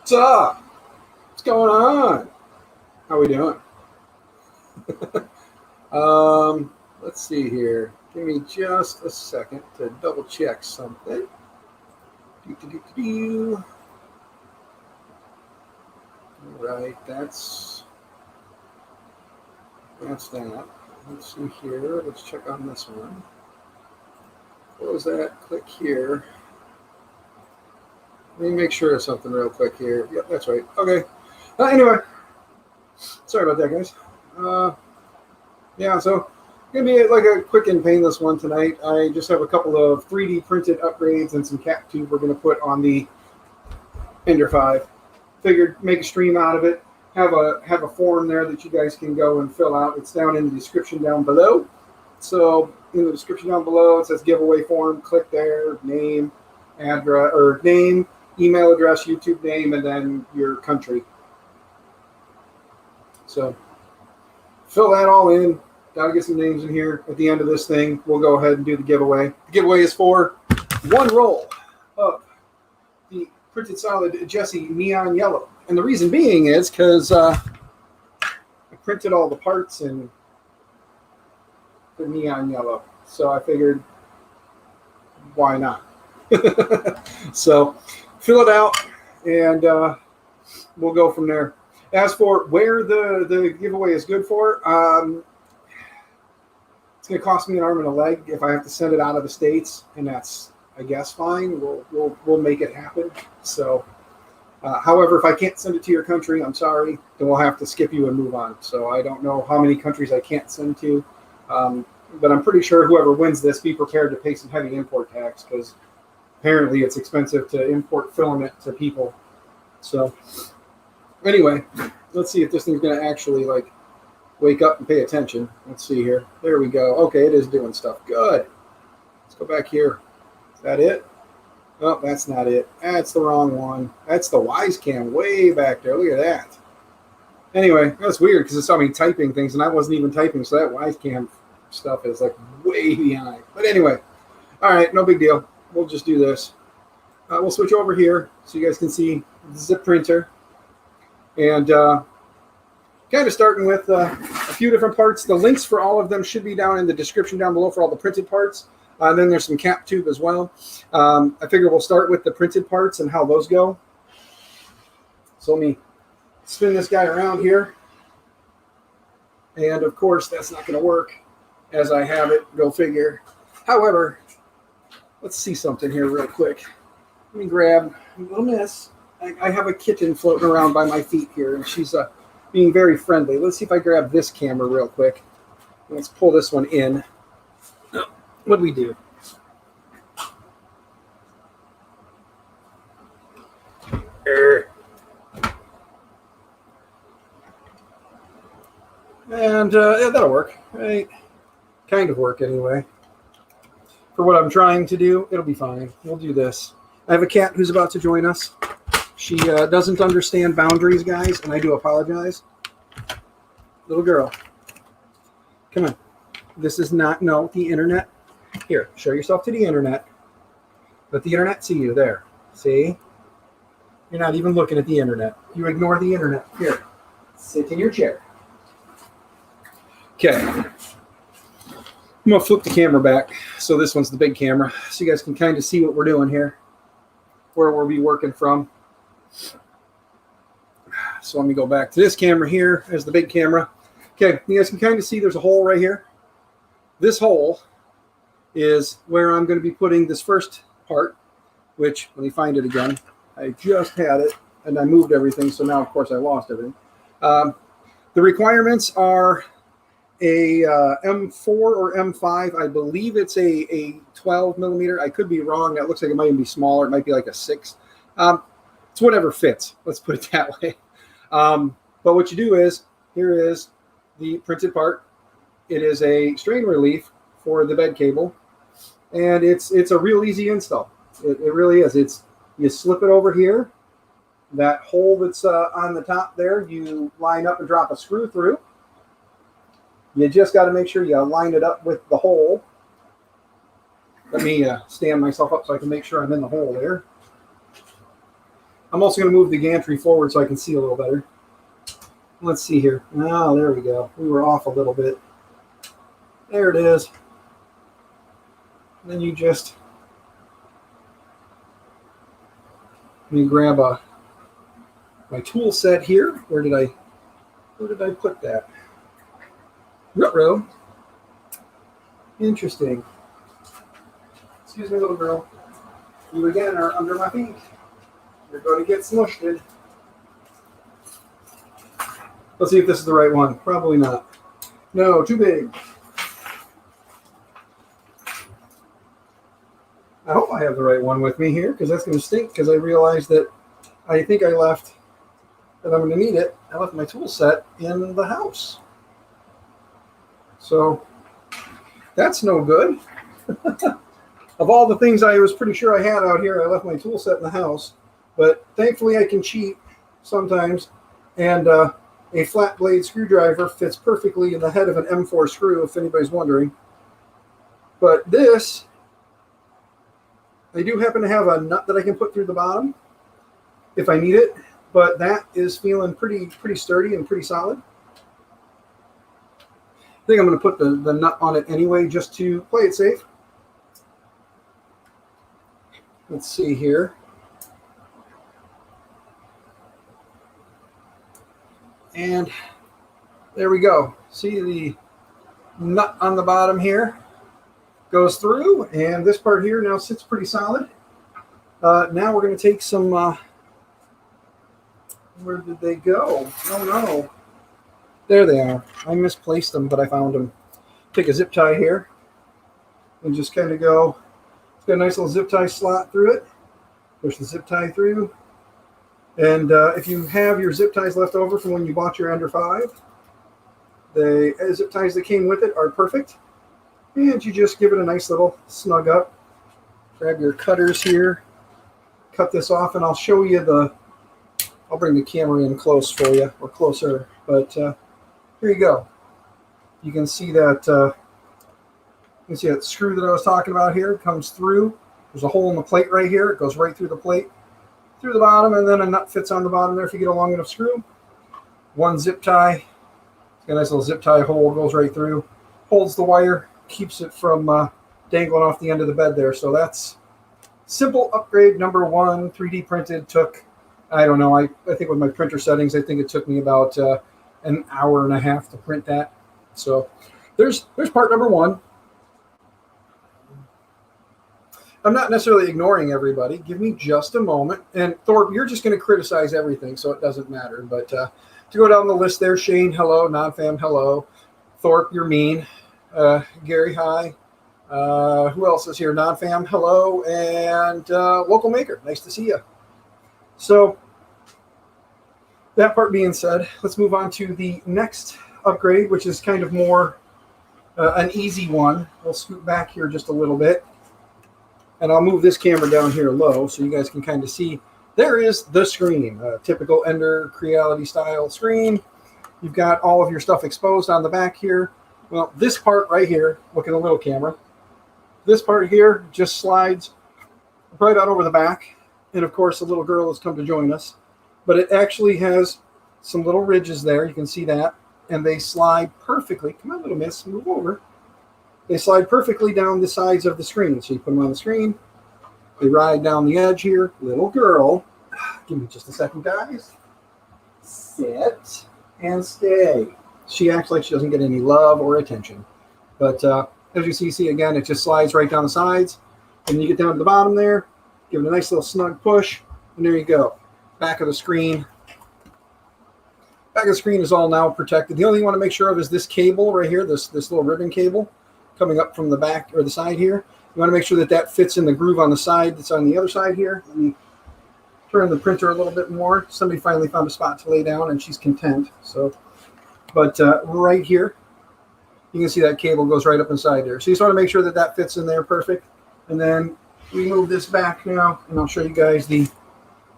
What's up? What's going on? How we doing? Let's see here. Give me just a second to double check something. All right, that's that. Let's see here. Let's check on this one. Close that. Click here. Let me make sure of something real quick here. Yep, that's right. Okay. Anyway, sorry about that, guys. Yeah, so gonna be like a quick and painless one tonight. I just have a couple of 3D printed upgrades and some cap tube we're gonna put on the Ender 5. Figured make a stream out of it. Have a form there that you guys can go and fill out. It's down in the description down below. So in the description down below, it says giveaway form. Click there, name, address, or name, email address, YouTube name, and then your country. So fill that all in. Got to get some names in here. At the end of this thing, we'll go ahead and do the giveaway. The giveaway is for one roll of the printed solid Jesse neon yellow. And the reason being is because I printed all the parts in the neon yellow. So I figured, why not? So fill it out, and we'll go from there. As for where the giveaway is good for, it's going to cost me an arm and a leg if I have to send it out of the States, and that's, I guess, fine. We'll make it happen. So, however, if I can't send it to your country, I'm sorry. Then we'll have to skip you and move on. So I don't know how many countries I can't send to, but I'm pretty sure whoever wins this, be prepared to pay some heavy import tax, because apparently it's expensive to import filament to people. So anyway, let's see if this thing's going to actually like wake up and pay attention. Let's see here. There we go. Okay, it is doing stuff. Good. Let's go back here. Is that it? Oh, that's not it. That's the wrong one. That's the Wise Cam way back there. Look at that. Anyway, that's weird because it saw me typing things and I wasn't even typing, so that Wise Cam stuff is like way behind. But anyway, all right, no big deal. We'll just do this. We'll switch over here so you guys can see the zip printer. And kind of starting with a few different parts. The links for all of them should be down in the description down below for all the printed parts. And then there's some cap tube as well. I figure we'll start with the printed parts and how those go. So let me spin this guy around here. And of course, that's not going to work as I have it. Go figure. However, let's see something here real quick. Let me grab a little miss. I have a kitten floating around by my feet here, and she's being very friendly. Let's see if I grab this camera real quick. Let's pull this one in. What do we do? And yeah, that'll work, right? Kind of work anyway. For what I'm trying to do, it'll be fine. We'll do this. I have a cat who's about to join us. She doesn't understand boundaries, guys, and I do apologize. Little girl, come on. This is not, no, the internet. Here, show yourself to the internet. Let the internet see you. There. See? You're not even looking at the internet. You ignore the internet. Here, sit in your chair. Okay. I'm going to flip the camera back. So this one's the big camera. So you guys can kind of see what we're doing here, where we'll be working from. So let me go back to this camera here as the big camera. Okay, you guys can kind of see there's a hole right here. This hole is where I'm going to be putting this first part, which, let me find it again. I just had it, and I moved everything, so now, of course, I lost everything. The requirements are a M4 or M5. I believe it's a 12 millimeter. I could be wrong. That looks like it might even be smaller. It might be like a 6. It's whatever fits. Let's put it that way. But what you do is, here is the printed part. It is a strain relief for the bed cable, and it's a real easy install. It really is. You slip it over here. That hole that's on the top there, you line up and drop a screw through. You just got to make sure you line it up with the hole. Let me stand myself up so I can make sure I'm in the hole there. I'm also going to move the gantry forward so I can see a little better. Let's see here. Oh, there we go. We were off a little bit. There it is. And then you just, let me grab my tool set here. Where did I put that? Ruh-roh. Interesting. Excuse me, little girl. You again are under my feet. You're going to get smushed in. Let's see if this is the right one. Probably not. No, too big. I hope I have the right one with me here, because that's going to stink, because I realized that I think I left, that I'm going to need it. I left my tool set in the house. So that's no good. Of all the things I was pretty sure I had out here, I left my tool set in the house. But thankfully I can cheat sometimes. And a flat blade screwdriver fits perfectly in the head of an M4 screw, if anybody's wondering. But this, I do happen to have a nut that I can put through the bottom if I need it, but that is feeling pretty sturdy and pretty solid. I think I'm going to put the nut on it anyway, just to play it safe. Let's see here. And there we go. See the nut on the bottom here goes through, and this part here now sits pretty solid. Now we're going to take some, where did they go? Oh no. There they are. I misplaced them, but I found them. Take a zip tie here and just kind of go. It's got a nice little zip tie slot through it. Push the zip tie through. And if you have your zip ties left over from when you bought your Ender 5, the zip ties that came with it are perfect. And you just give it a nice little snug up. Grab your cutters here. Cut this off, and I'll show you I'll bring the camera in close for you, or closer. But here you go. You can see that screw that I was talking about here comes through. There's a hole in the plate right here. It goes right through the plate, through the bottom, and then a nut fits on the bottom there if you get a long enough screw. One zip tie. It's got a nice little zip tie hole, goes right through. Holds the wire, keeps it from dangling off the end of the bed there. So that's simple upgrade number 1. 3D printed. Took, I don't know, I think with my printer settings, I think it took me about an hour and a half to print that. So there's part number 1. I'm not necessarily ignoring everybody. Give me just a moment. And Thorpe, you're just going to criticize everything, so it doesn't matter. But to go down the list there, Shane, hello. Non-fam, hello. Thorpe, you're mean. Gary, hi. Who else is here? Non-fam, hello. And local maker, nice to see you. So that part being said, let's move on to the next upgrade, which is kind of more an easy one. We'll scoot back here just a little bit. And I'll move this camera down here low so you guys can kind of see. There is the screen, a typical Ender Creality style screen. You've got all of your stuff exposed on the back here. Well, this part right here, look at the little camera. This part here just slides right out over the back. And of course, the little girl has come to join us. But it actually has some little ridges there. You can see that. And they slide perfectly. Come on, little miss, move over. They slide perfectly down the sides of the screen. So you put them on the screen. They ride down the edge here. Little girl. Give me just a second, guys. Sit and stay. She acts like she doesn't get any love or attention. But as you see again, it just slides right down the sides. And you get down to the bottom there. Give it a nice little snug push. And there you go. Back of the screen. Back of the screen is all now protected. The only thing you want to make sure of is this cable right here. This little ribbon cable coming up from the back or the side here. You want to make sure that that fits in the groove on the side that's on the other side here. Let me turn the printer a little bit more. Somebody finally found a spot to lay down, and she's content. So, but right here, you can see that cable goes right up inside there. So you just want to make sure that that fits in there perfect. And then we move this back now, and I'll show you guys the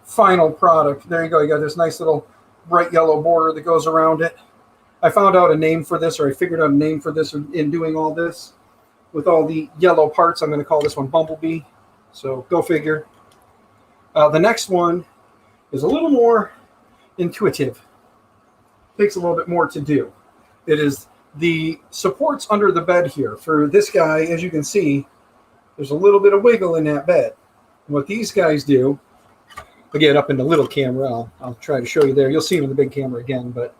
final product. There you go. You got this nice little bright yellow border that goes around it. I found out a name for this, or I figured out a name for this in doing all this. With all the yellow parts, I'm going to call this one Bumblebee. So go figure. The next one is a little more intuitive. Takes a little bit more to do. It is the supports under the bed here. For this guy, as you can see, there's a little bit of wiggle in that bed. And what these guys do, again, up in the little camera, I'll try to show you there. You'll see them in the big camera again, but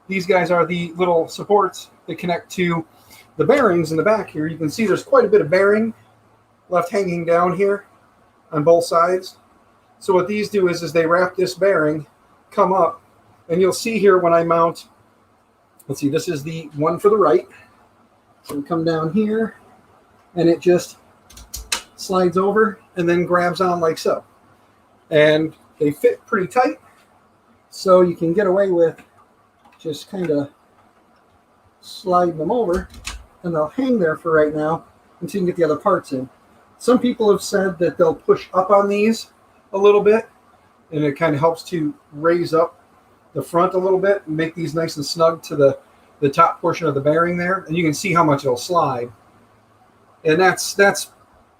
these guys are the little supports that connect to the bearings in the back here. You can see there's quite a bit of bearing left hanging down here on both sides. So what these do is they wrap this bearing, come up, and you'll see here when I mount, let's see, this is the one for the right. So we come down here, and it just slides over and then grabs on like so. And they fit pretty tight, so you can get away with just kind of sliding them over, and they'll hang there for right now until you can get the other parts in. Some people have said that they'll push up on these a little bit, and it kind of helps to raise up the front a little bit and make these nice and snug to the top portion of the bearing there. And you can see how much it'll slide. And that's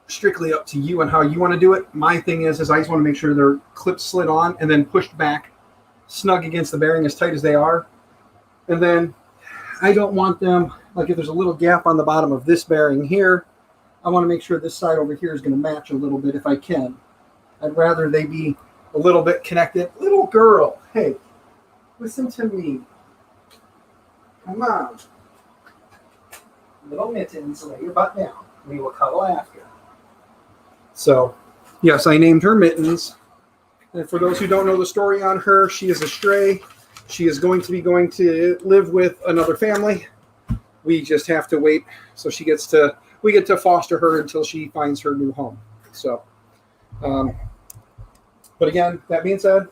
strictly up to you and how you want to do it. My thing is I just want to make sure they're clip slid on and then pushed back snug against the bearing as tight as they are. And then I don't want them, like if there's a little gap on the bottom of this bearing here, I want to make sure this side over here is going to match a little bit if I can. I'd rather they be a little bit connected. Little girl, hey, listen to me. Come on. Little Mittens, lay your butt down. We will cuddle after. So, yes, I named her Mittens. And for those who don't know the story on her, she is a stray. She is going to live with another family. We just have to wait. So we get to foster her until she finds her new home. So, but again, that being said,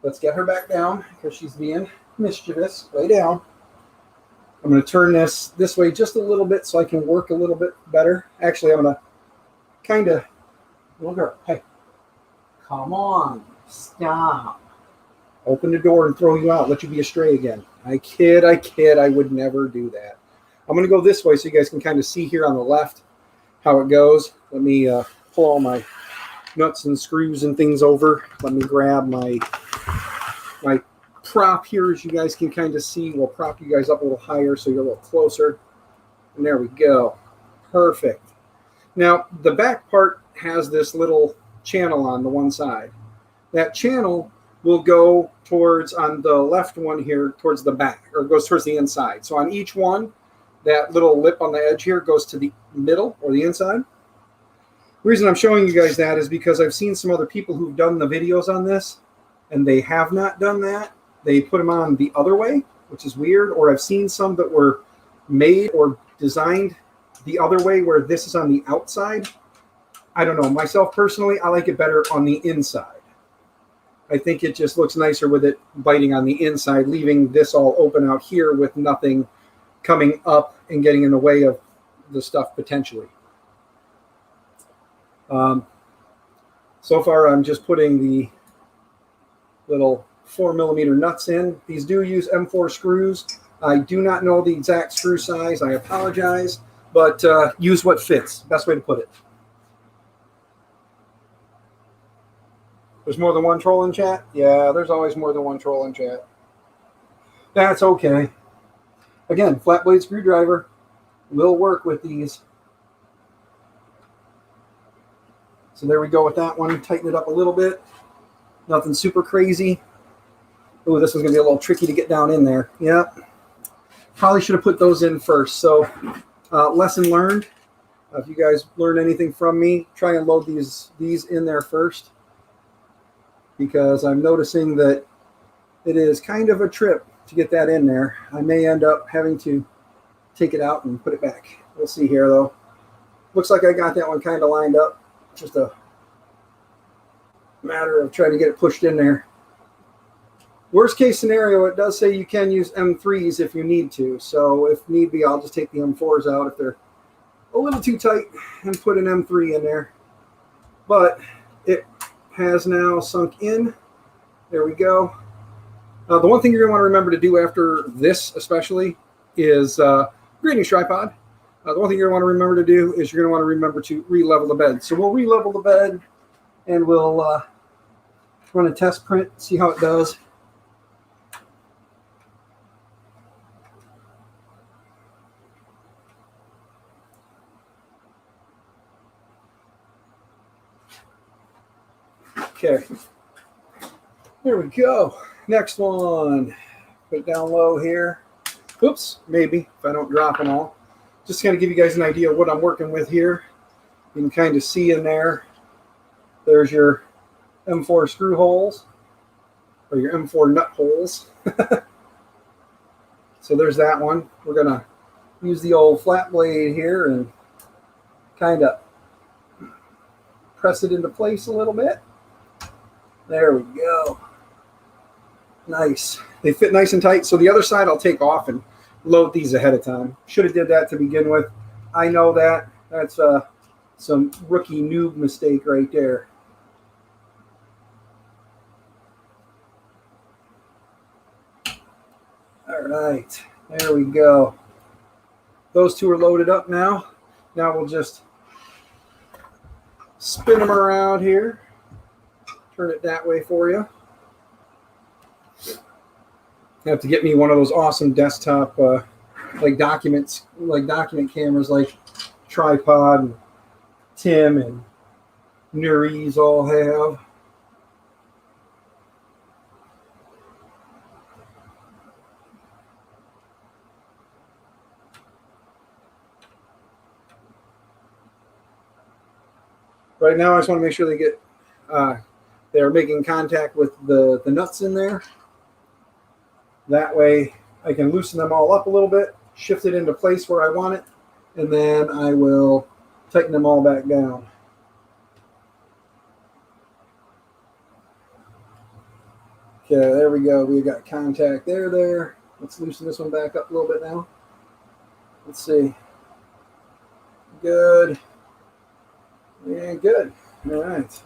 let's get her back down because she's being mischievous. Lay down. I'm going to turn this way just a little bit so I can work a little bit better. Actually, I'm going to kind of, little girl, hey, come on, stop. Open the door and throw you out, let you be a stray again. I kid, I would never do that. I'm going to go this way so you guys can kind of see here on the left how it goes. Let me pull all my nuts and screws and things over. Let me grab my prop here, as you guys can kind of see. We'll prop you guys up a little higher so you're a little closer. And there we go. Perfect. Now, the back part has this little channel on the one side. That channel will go towards, on the left one here, towards the back, or goes towards the inside. So on each one, that little lip on the edge here goes to the middle or the inside. The reason I'm showing you guys that is because I've seen some other people who've done the videos on this, and they have not done that. They put them on the other way, which is weird. Or I've seen some that were made or designed the other way where this is on the outside. I don't know. Myself personally, I like it better on the inside. I think it just looks nicer with it biting on the inside, leaving this all open out here with nothing coming up and getting in the way of the stuff potentially. So far, I'm just putting the little 4mm nuts in. These do use M4 screws. I do not know the exact screw size. I apologize, but use what fits. Best way to put it. There's more than one troll in chat? Yeah, there's always more than one troll in chat. That's okay. Again, flat blade screwdriver will work with these. So there we go with that one. Tighten it up a little bit. Nothing super crazy. Oh, this was going to be a little tricky to get down in there. Yep. Probably should have put those in first. So lesson learned. If you guys learn anything from me, try and load these in there first, because I'm noticing that it is kind of a trip to get that in there. I may end up having to take it out and put it back. We'll see here, though. Looks like I got that one kind of lined up. Just a matter of trying to get it pushed in there. Worst case scenario, it does say you can use M3s if you need to. So if need be, I'll just take the M4s out if they're a little too tight and put an M3 in there. But it has now sunk in. There we go. The one thing you're going to want to remember to do after this especially is greetings tripod. The one thing you're going to want to remember to do is you're going to want to remember to re-level the bed. So we'll re-level the bed and we'll run a test print, see how it does. Okay, there we go. Next one, put it down low here. Oops, maybe if I don't drop them all. Just kind of give you guys an idea of what I'm working with here. You can kind of see in there, there's your M4 screw holes, or your M4 nut holes. So there's that one. We're going to use the old flat blade here and kind of press it into place a little bit. There we go. Nice. They fit nice and tight. So the other side I'll take off and load these ahead of time. Should have did that to begin with. I know that. That's some rookie noob mistake right there. All right. There we go. Those two are loaded up now. Now we'll just spin them around here. Turn it that way for you. I have to get me one of those awesome desktop document cameras like Tripod and Tim and Nuri's all have. Right now I just want to make sure they get they're making contact with the nuts in there. That way I can loosen them all up a little bit, shift it into place where I want it, and then I will tighten them all back down. Okay, there we go. We got contact there. Let's loosen this one back up a little bit now. Let's see. Good. Yeah, good. All right.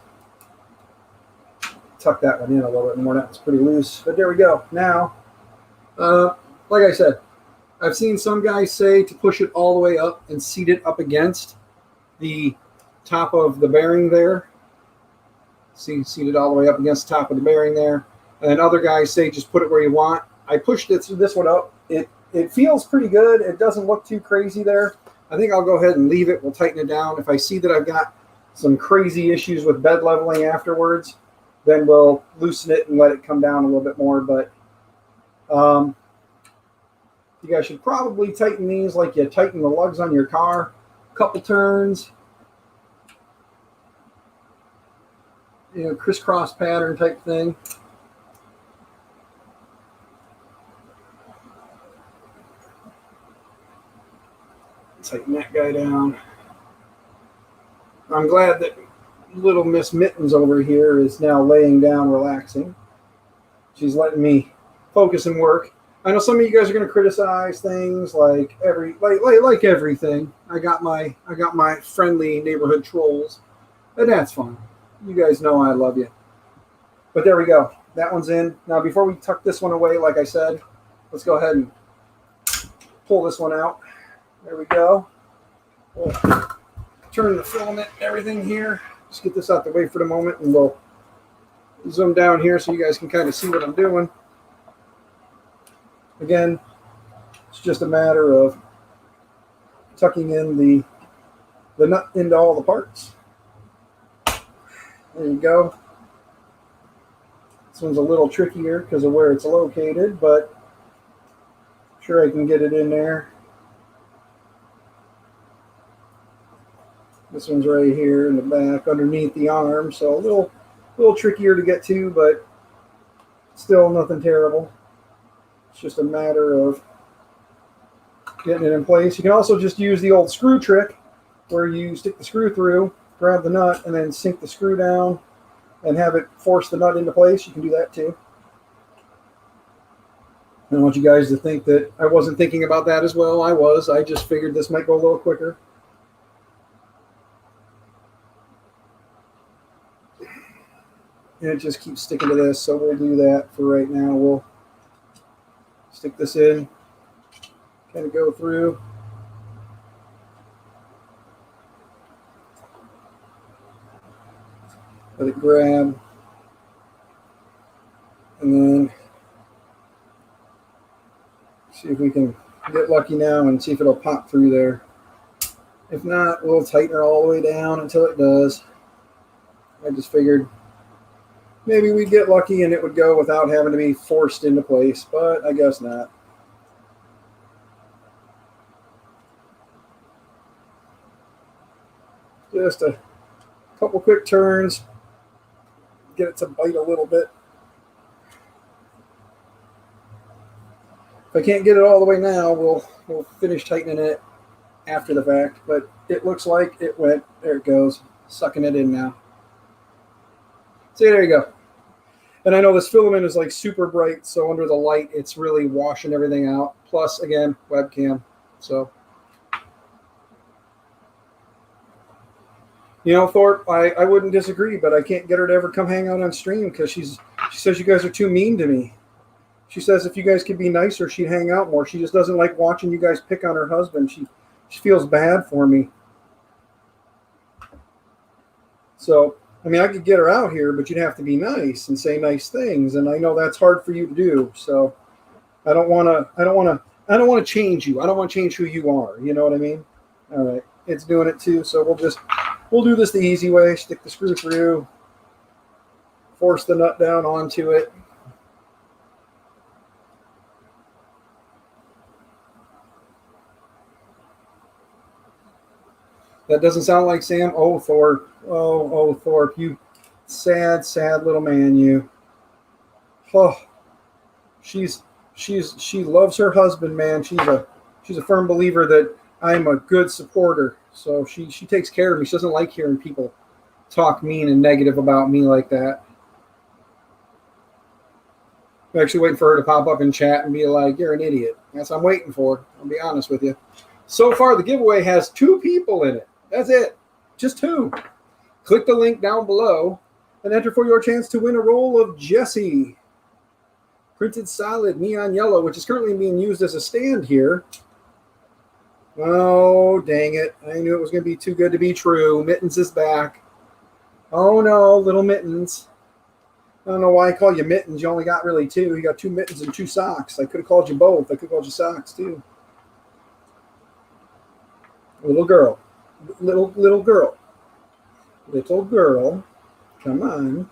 Tuck that one in a little bit more. That was pretty loose, but there we go. Now, like I said, I've seen some guys say to push it all the way up and seat it up against the top of the bearing there. See, seat it all the way up against the top of the bearing there. And other guys say just put it where you want. I pushed this one up. It feels pretty good. It doesn't look too crazy there. I think I'll go ahead and leave it. We'll tighten it down. If I see that I've got some crazy issues with bed leveling afterwards, then we'll loosen it and let it come down a little bit more. But you guys should probably tighten these like you tighten the lugs on your car. A couple turns. You know, crisscross pattern type thing. Tighten that guy down. I'm glad that little Miss Mittens over here is now laying down, relaxing. She's letting me focus and work. I know some of you guys are going to criticize things like everything. I got my friendly neighborhood trolls, and that's fine. You guys know I love you. But there we go. That one's in. Now, before we tuck this one away, like I said, let's go ahead and pull this one out. There we go. We'll turn the filament and everything here. Just get this out the way for the moment, and we'll zoom down here so you guys can kind of see what I'm doing. Again, it's just a matter of tucking in the nut into all the parts. There you go. This one's a little trickier because of where it's located, but I'm sure I can get it in there. This one's right here in the back underneath the arm, so a little trickier to get to, but still nothing terrible. It's just a matter of getting it in place. You can also just use the old screw trick where you stick the screw through, grab the nut, and then sink the screw down and have it force the nut into place. You can do that too. I don't want you guys to think that I wasn't thinking about that as well. I was. I just figured this might go a little quicker. And it just keeps sticking to this, so we'll do that for right now. We'll stick this in, kind of go through. Let it grab. See if we can get lucky now and see if it'll pop through there. If not, we'll tighten her all the way down until it does. I just figured maybe we'd get lucky and it would go without having to be forced into place, but I guess not. Just a couple quick turns, get it to bite a little bit. If I can't get it all the way now, we'll finish tightening it after the fact, but it looks like it went. There it goes, sucking it in now. See, there you go. And I know this filament is like super bright, so under the light, it's really washing everything out. Plus, again, webcam. So, you know, Thorpe, I wouldn't disagree, but I can't get her to ever come hang out on stream because she says you guys are too mean to me. She says if you guys could be nicer, she'd hang out more. She just doesn't like watching you guys pick on her husband. She feels bad for me. So, I mean, I could get her out here, but you'd have to be nice and say nice things, and I know that's hard for you to do. So, I don't want to change you. I don't want to change who you are. You know what I mean? All right, it's doing it too. So we'll do this the easy way. Stick the screw through, force the nut down onto it. That doesn't sound like Sam. Oh, Thorpe. Oh, Thorpe. You sad, sad little man, you. Oh, she loves her husband, man. She's a firm believer that I'm a good supporter. So she takes care of me. She doesn't like hearing people talk mean and negative about me like that. I'm actually waiting for her to pop up in chat and be like, "You're an idiot." That's what I'm waiting for. I'll be honest with you. So far, the giveaway has 2 people in it. That's it. Just 2. Click the link down below and enter for your chance to win a roll of Jessie. Printed solid neon yellow, which is currently being used as a stand here. Oh, dang it. I knew it was going to be too good to be true. Mittens is back. Oh, no, little Mittens. I don't know why I call you Mittens. You only got really 2. You got 2 mittens and 2 socks. I could have called you both. I could have called you socks, too. Little girl. Little girl. Little girl. Come on.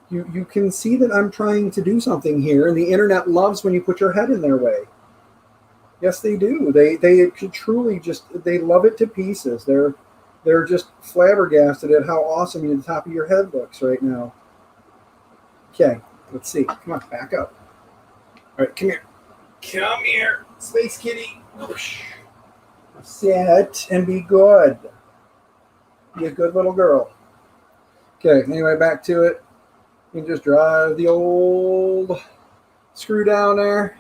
You can see that I'm trying to do something here, and the internet loves when you put your head in their way. Yes, they do. They truly just, they love it to pieces. They're just flabbergasted at how awesome the top of your head looks right now. Okay, let's see. Come on, back up. All right, come here. Come here, Space Kitty. Sit and be good. Be a good little girl. Okay, anyway, back to it. You can just drive the old screw down there.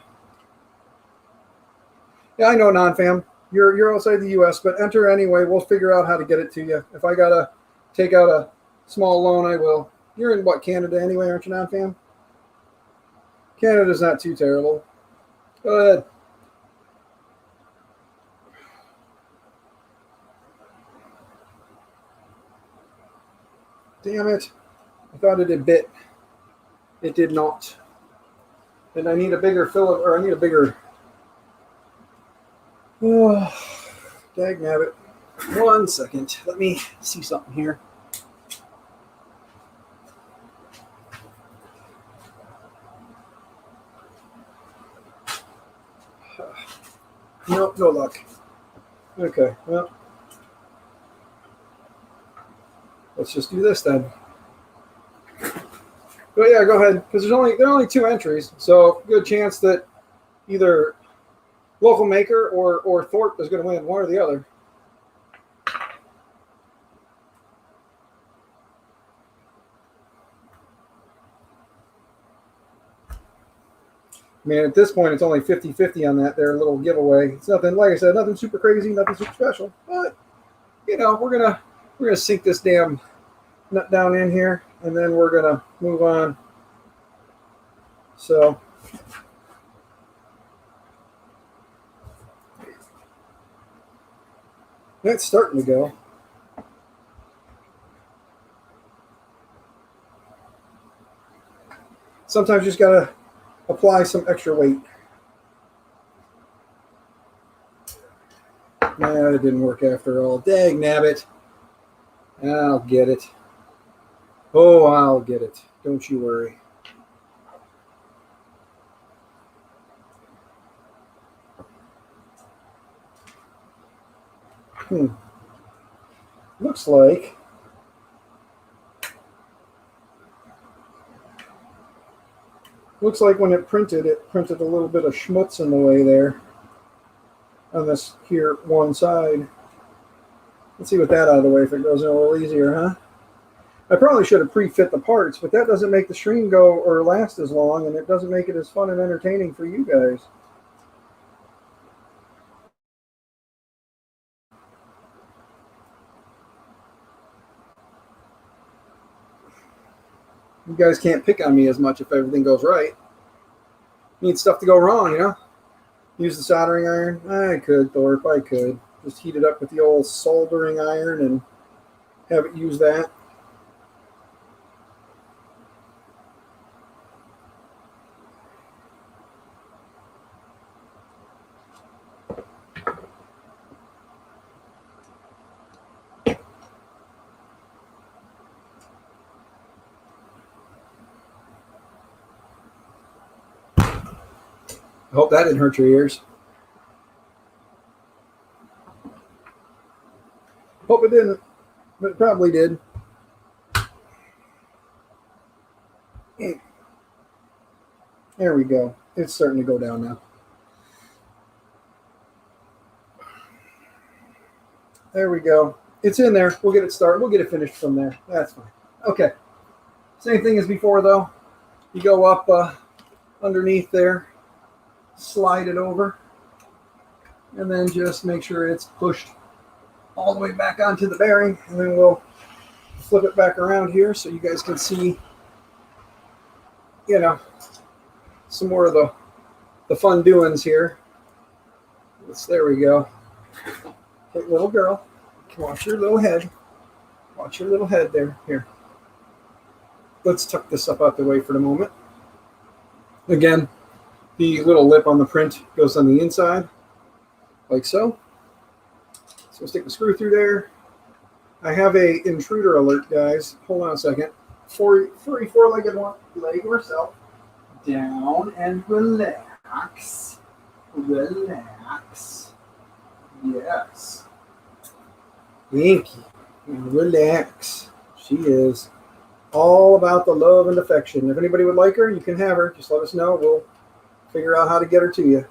Yeah, I know, non-fam. You're outside the U.S., but enter anyway. We'll figure out how to get it to you. If I got to take out a small loan, I will. You're in, what, Canada anyway, aren't you, non-fam? Canada's not too terrible. Go ahead. Damn it. I thought it had bit. It did not. And I need a bigger fillet, or I need a bigger... Oh, dagnabbit. 1 second. Let me see something here. Nope, no luck. Okay, well, let's just do this then. But yeah, go ahead, because there are only 2 entries, so good chance that either local maker or Thorpe is going to win, one or the other. I mean, at this point, it's only 50-50 on that there little giveaway. It's nothing, like I said, nothing super crazy, nothing super special. But, you know, we're gonna sink this damn nut down in here, and then we're gonna move on. So, that's starting to go. Sometimes you just gotta apply some extra weight. It didn't work after all. Dag nabbit. I'll get it. Oh, I'll get it. Don't you worry. Looks like when it printed a little bit of schmutz in the way there on this here one side. Let's see what that out of the way if it goes in a little easier, huh? I probably should have pre-fit the parts, but that doesn't make the stream go or last as long, and it doesn't make it as fun and entertaining for you guys. You guys can't pick on me as much if everything goes right. Need stuff to go wrong, you know? Use the soldering iron? I could, Thorpe, I could. Just heat it up with the old soldering iron and have it use that. I hope that didn't hurt your ears. Hope it didn't, but it probably did. There we go. It's starting to go down now. There we go. It's in there. We'll get it started. We'll get it finished from there. That's fine. Okay. Same thing as before, though. You go up underneath there, slide it over, and then just make sure it's pushed all the way back onto the bearing, and then we'll flip it back around here so you guys can see, you know, some more of the fun doings here. There we go. Hey, little girl, watch your little head. Watch your little head there. Here. Let's tuck this up out the way for the moment. Again, the little lip on the print goes on the inside, like so. So we'll stick the screw through there. I have a intruder alert, guys. Hold on a second. Furry four-legged one, leg yourself down and relax. Relax. Yes. Thank you. And relax. She is all about the love and affection. If anybody would like her, you can have her. Just let us know. We'll figure out how to get her to you.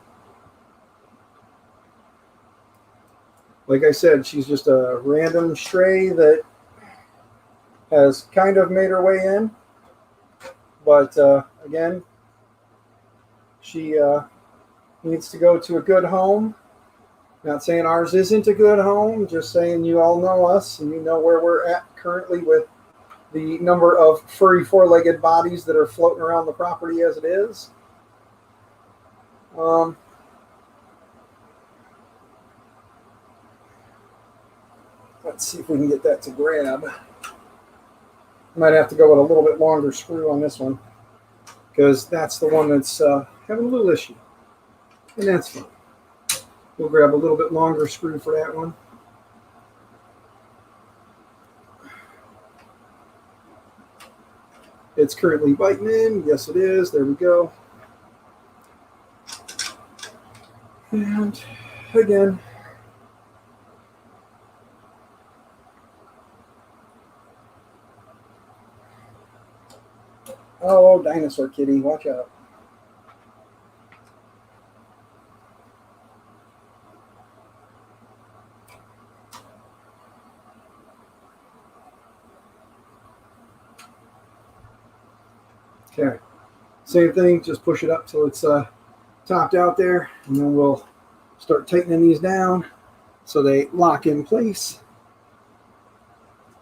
Like I said, she's just a random stray that has kind of made her way in. But again, she needs to go to a good home. Not saying ours isn't a good home, just saying you all know us and you know where we're at currently with the number of furry four-legged bodies that are floating around the property as it is. Let's see if we can get that to grab. Might have to go with a little bit longer screw on this one because that's the one that's having a little issue. And that's fine. We'll grab a little bit longer screw for that one. It's currently biting in. Yes, it is. There we go. And again, oh, dinosaur kitty, watch out. Okay, same thing, just push it up till it's topped out there, and then we'll start tightening these down so they lock in place.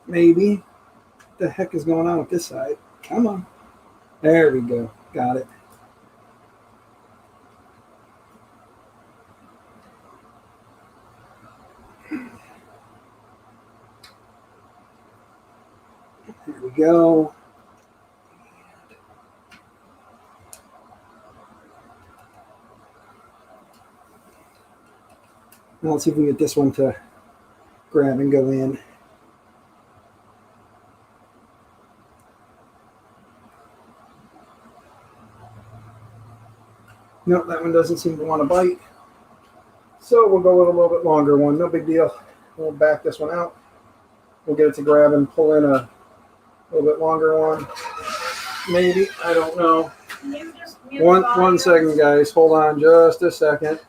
Maybe. What the heck is going on with this side? Come on. There we go. Got it. There we go. Now let's see if we can get this one to grab and go in. Nope, that one doesn't seem to want to bite. So we'll go with a little bit longer one. No big deal. We'll back this one out. We'll get it to grab and pull in a little bit longer one. Maybe. I don't know. One second, guys. Hold on just a second.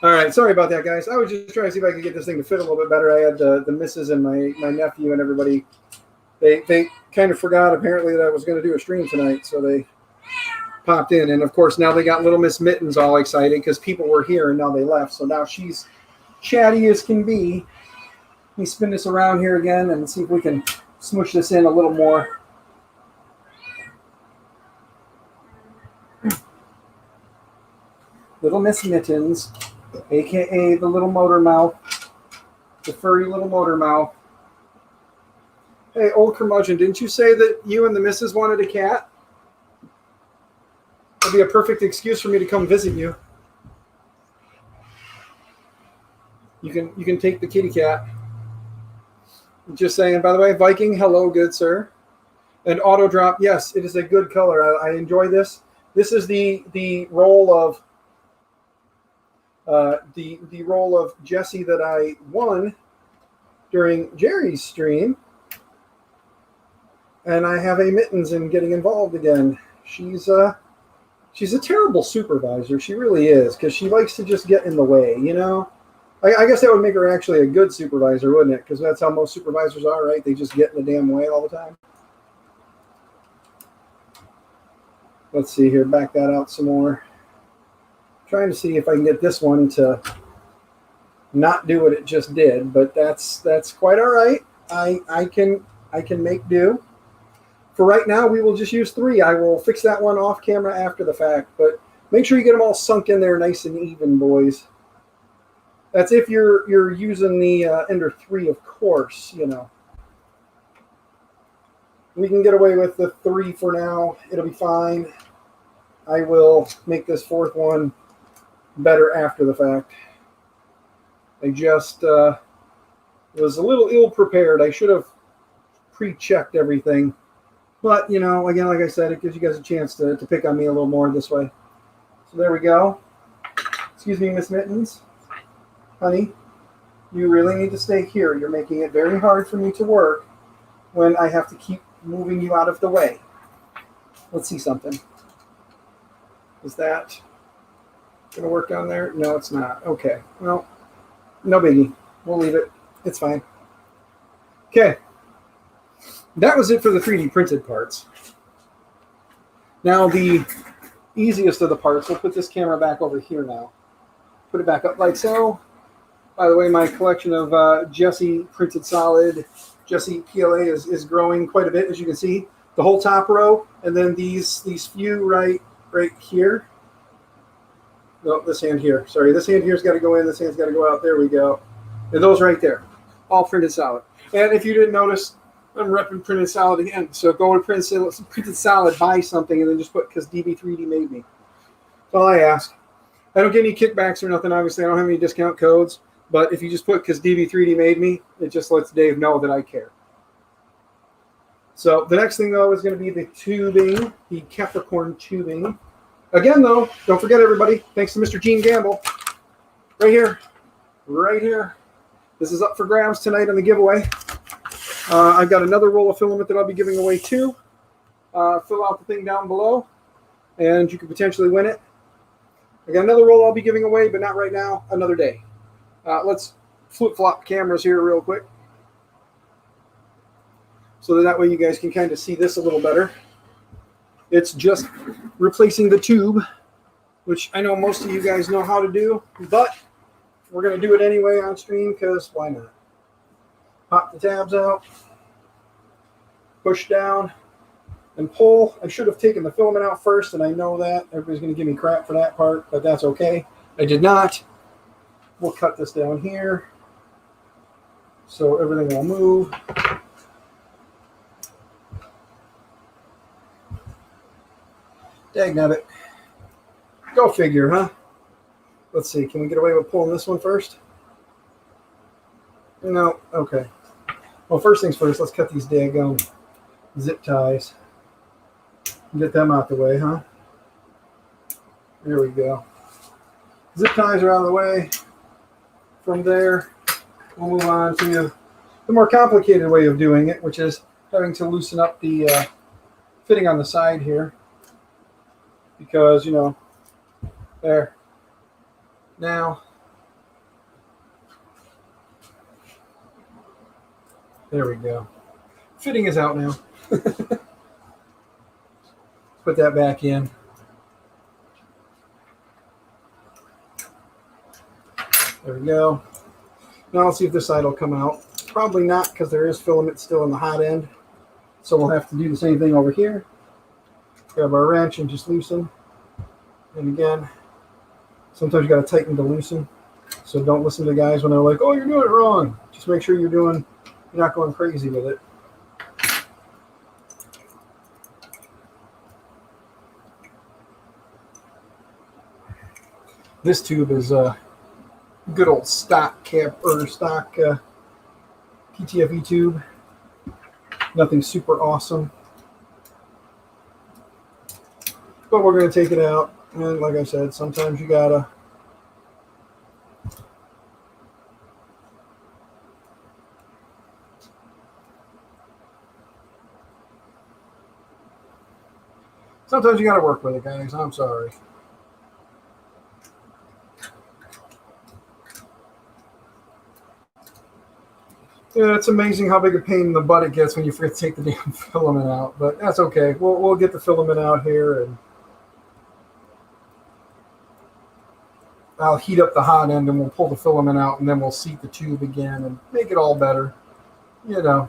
All right, sorry about that, guys. I was just trying to see if I could get this thing to fit a little bit better. I had the missus and my nephew and everybody. They kind of forgot apparently that I was going to do a stream tonight, so they popped in. And of course, now they got little Miss Mittens all excited because people were here and now they left. So now she's chatty as can be. Let me spin this around here again and see if we can smush this in a little more. Little Miss Mittens, aka the little motor mouth, the furry little motor mouth. Hey, old curmudgeon, didn't you say that you and the missus wanted a cat? That'd be a perfect excuse for me to come visit you. You can take the kitty cat. Just saying, by the way, Viking, hello, good sir. And auto drop, yes, it is a good color. I enjoy this. This is the role of the role of Jessie that I won during Jerry's stream. And I have a Mittens in getting involved again. She's a terrible supervisor. She really is, because she likes to just get in the way, you know? I guess that would make her actually a good supervisor, wouldn't it? Because that's how most supervisors are, right? They just get in the damn way all the time. Let's see here. Back that out some more. Trying to see if I can get this one to not do what it just did, but that's quite all right. I can make do. For right now, we will just use 3. I will fix that one off camera after the fact, but make sure you get them all sunk in there nice and even, boys. That's if you're using the Ender 3, of course, you know. We can get away with the 3 for now. It'll be fine. I will make this 4th one better after the fact. I just was a little ill-prepared. I should have pre-checked everything. But, you know, again, like I said, it gives you guys a chance to pick on me a little more this way. So there we go. Excuse me, Miss Mittens. Honey, you really need to stay here. You're making it very hard for me to work when I have to keep moving you out of the way. Let's see something. Is that going to work down there? No, it's not. Okay. Well, no biggie. We'll leave it. It's fine. Okay. That was it for the 3D printed parts. Now the easiest of the parts, we'll put this camera back over here now. Put it back up like so. By the way, my collection of Jessie printed solid, Jessie PLA is growing quite a bit, as you can see. The whole top row, and then these few right here. No, this hand here. Sorry, this hand here's got to go in. This hand's got to go out. There we go. And those right there, all printed solid. And if you didn't notice, I'm repping printed solid again. So go to printed solid, buy something, and then just put because DB3D made me. That's all I ask. I don't get any kickbacks or nothing. Obviously, I don't have any discount codes. But if you just put because DB3D made me, it just lets Dave know that I care. So the next thing, though, is going to be the tubing, the Capricorn tubing. Again, though, don't forget, everybody, thanks to Mr. Gene Gamble. Right here. Right here. This is up for grabs tonight on the giveaway. I've got another roll of filament that I'll be giving away, too. Fill out the thing down below, and you could potentially win it. I got another roll I'll be giving away, but not right now, another day. Let's flip-flop cameras here real quick, so that way you guys can kind of see this a little better. It's just replacing the tube, which I know most of you guys know how to do, but we're going to do it anyway on stream because why not? Pop the tabs out, push down, and pull. I should have taken the filament out first, and I know that. Everybody's going to give me crap for that part, but that's okay. I did not. We'll cut this down here so everything will move. Dagnabbit. Go figure, huh? Let's see. Can we get away with pulling this one first? No. Okay. Well, first things first, let's cut these daggone zip ties. Get them out the way, huh? There we go. Zip ties are out of the way. From there, we'll move on to the more complicated way of doing it, which is having to loosen up the fitting on the side here. Because, you know, there. Now, there we go. Fitting is out now. Put that back in. There we go. Now let's see if this side will come out. Probably not, because there is filament still in the hot end. So we'll have to do the same thing over here. Grab our wrench and just loosen. And again, sometimes you got to tighten to loosen. So don't listen to guys when they're like, "Oh, you're doing it wrong." Just make sure you're not going crazy with it. This tube is good old stock PTFE tube. Nothing super awesome. But we're going to take it out. And like I said, sometimes you gotta work with it, guys. I'm sorry. Yeah, it's amazing how big a pain in the butt it gets when you forget to take the damn filament out. But that's okay. We'll get the filament out here, and I'll heat up the hot end, and we'll pull the filament out, and then we'll seat the tube again and make it all better. You know.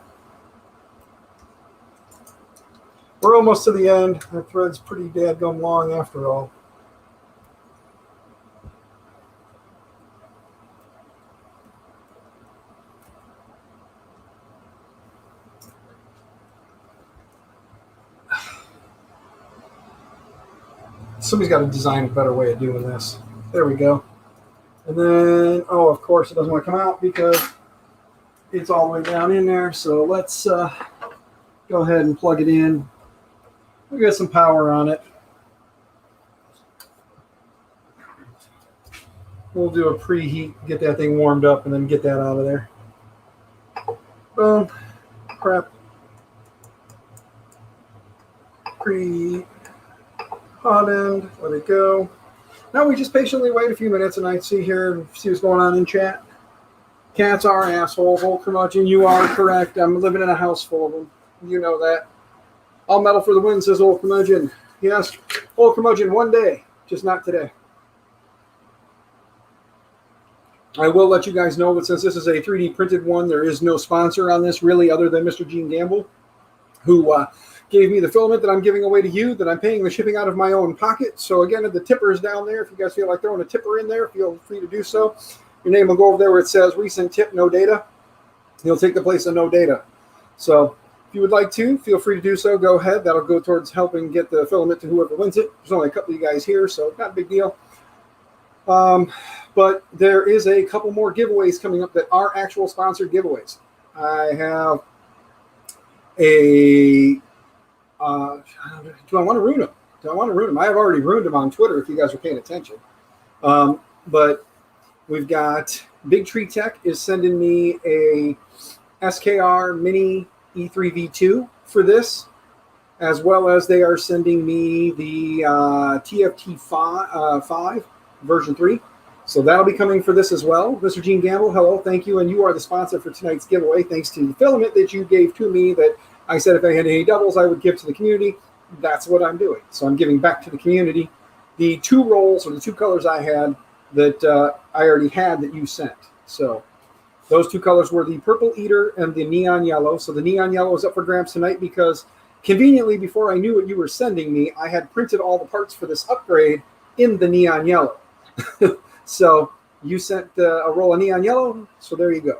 We're almost to the end. That thread's pretty dadgum long after all. Somebody's got to design a better way of doing this. There we go. And then, oh, of course, it doesn't want to come out because it's all the way down in there. So let's go ahead and plug it in. We got some power on it. We'll do a preheat, get that thing warmed up, and then get that out of there. Boom. Crap. Preheat. Hot end, let it go. Now we just patiently wait a few minutes, and I see what's going on in chat. Cats are assholes, old curmudgeon. You are correct. I'm living in a house full of them. You know that. All metal for the win, says old curmudgeon. Yes, old curmudgeon, one day, just not today. I will let you guys know that since this is a 3D printed one, there is no sponsor on this really other than Mr. Gene Gamble, who gave me the filament that I'm giving away to you, that I'm paying the shipping out of my own pocket. So again, the tipper is down there. If you guys feel like throwing a tipper in there, feel free to do so. Your name will go over there where it says recent tip, no data. You'll take the place of no data. So if you would like to, feel free to do so. Go ahead. That'll go towards helping get the filament to whoever wins it. There's only a couple of you guys here, so not a big deal. But there is a couple more giveaways coming up that are actual sponsored giveaways. I have a... do I want to ruin them? Do I want to ruin them? I have already ruined them on Twitter if you guys are paying attention. But we've got Big Tree Tech is sending me a SKR Mini E3V2 for this, as well as they are sending me the TFT 5 version 3. So that'll be coming for this as well. Mr. Gene Gamble, hello, thank you. And you are the sponsor for tonight's giveaway, thanks to the filament that you gave to me that I said if I had any doubles, I would give to the community. That's what I'm doing. So I'm giving back to the community the 2 rolls or the 2 colors I had that I already had that you sent. So those 2 colors were the Purple Eater and the Neon Yellow. So the Neon Yellow is up for grabs tonight because conveniently before I knew what you were sending me, I had printed all the parts for this upgrade in the Neon Yellow. So you sent a roll of Neon Yellow, so there you go.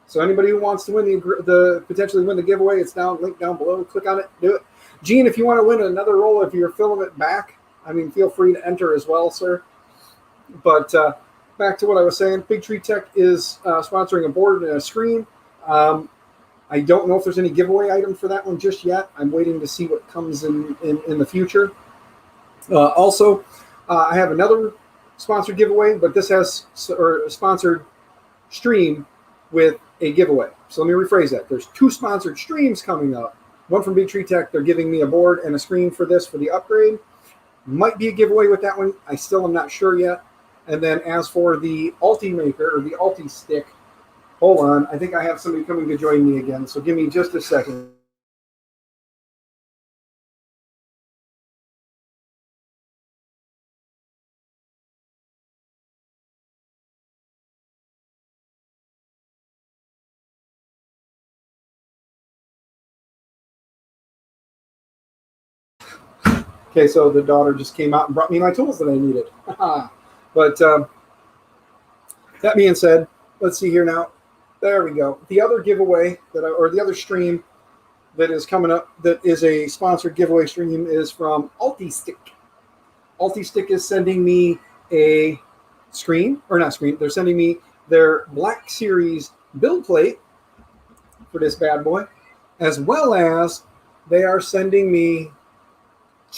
So anybody who wants to win the potentially win the giveaway, it's linked down below. Click on it, do it. Gene, if you want to win another roll of your filament back, I mean, feel free to enter as well, sir. But back to what I was saying, Big Tree Tech is sponsoring a board and a screen. I don't know if there's any giveaway item for that one just yet. I'm waiting to see what comes in the future. Also, I have another sponsored giveaway, but this has a sponsored stream with a giveaway. So let me rephrase that. There's 2 sponsored streams coming up. One from Big Tree Tech. They're giving me a board and a screen for this for the upgrade. Might be a giveaway with that one. I still am not sure yet. And then as for the Alti Maker or the Alti Stick, hold on. I think I have somebody coming to join me again. So give me just a second. Okay, so the daughter just came out and brought me my tools that I needed. But that being said, let's see here now. There we go. The other giveaway or the other stream that is coming up that is a sponsored giveaway stream is from Altistick. Altistick is sending me a screen, or not screen, they're sending me their Black Series build plate for this bad boy, as well as they are sending me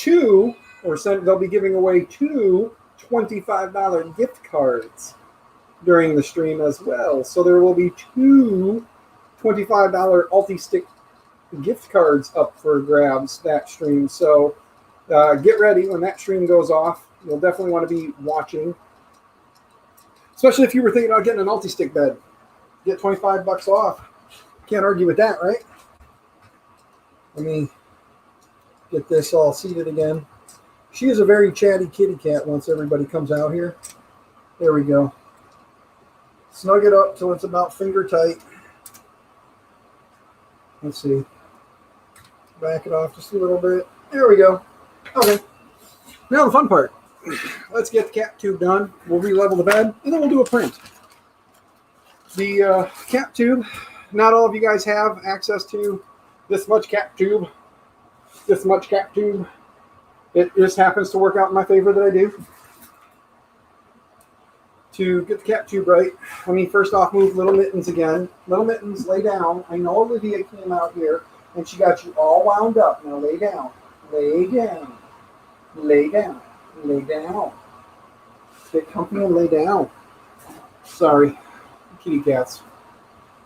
they'll be giving away 2 $25 gift cards during the stream as well. So there will be 2 $25 Altistick gift cards up for grabs that stream. So get ready when that stream goes off. You'll definitely want to be watching, especially if you were thinking about getting an Altistick bed. Get $25 off. Can't argue with that, right? Let me get this all seated again. She is a very chatty kitty cat once everybody comes out here. There we go. Snug it up till it's about finger tight. Let's see. Back it off just a little bit. There we go. Okay. Now the fun part. Let's get the cap tube done. We'll re-level the bed, and then we'll do a print. The cap tube, not all of you guys have access to this much cap tube. This much cap tube. It just happens to work out in my favor that I do. To get the cap tube right, let me first off move Little Mittens again. Little Mittens, lay down. I know Olivia came out here and she got you all wound up. Now lay down. Lay down. Lay down. Lay down. Get comfy and lay down. Sorry. Kitty cats.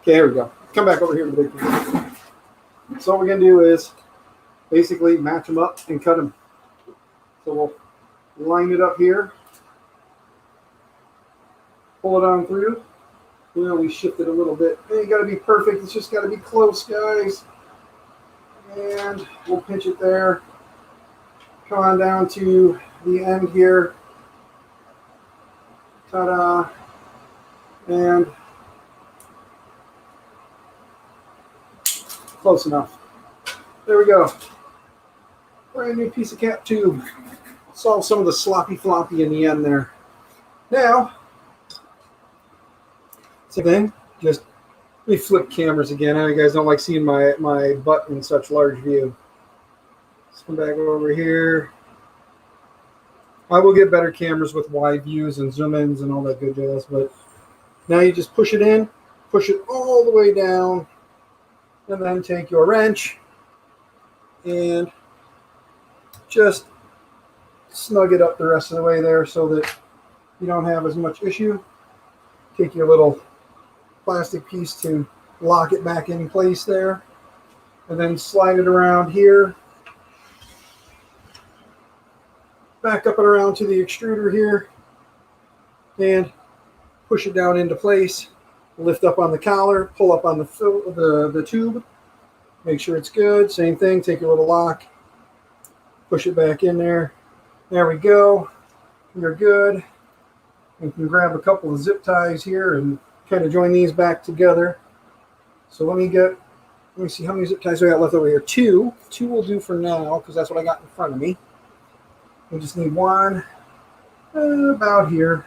Okay, here we go. Come back over here to the big one. So what we're going to do is basically match them up and cut them. So we'll line it up here. Pull it on through. We shift it a little bit. It ain't got to be perfect. It's just got to be close, guys. And we'll pinch it there. Come on down to the end here. Ta-da. And close enough. There we go. Brand new piece of cap tube. Solve some of the sloppy floppy in the end there. Now, same thing. Just let me flip cameras again. I know you guys don't like seeing my butt in such large view. Let's come back over here. I will get better cameras with wide views and zoom ins and all that good jazz, but now you just push it in, push it all the way down, and then take your wrench and just snug it up the rest of the way there so that you don't have as much issue. Take your little plastic piece to lock it back in place there, and then slide it around here. Back up and around to the extruder here and push it down into place. Lift up on the collar, pull up on the tube, make sure it's good. Same thing, take your little lock, push it back in there. There we go. You're good. You can grab a couple of zip ties here and kind of join these back together. So let me see how many zip ties we got left over here. Two will do for now because that's what I got in front of me. We just need one about here.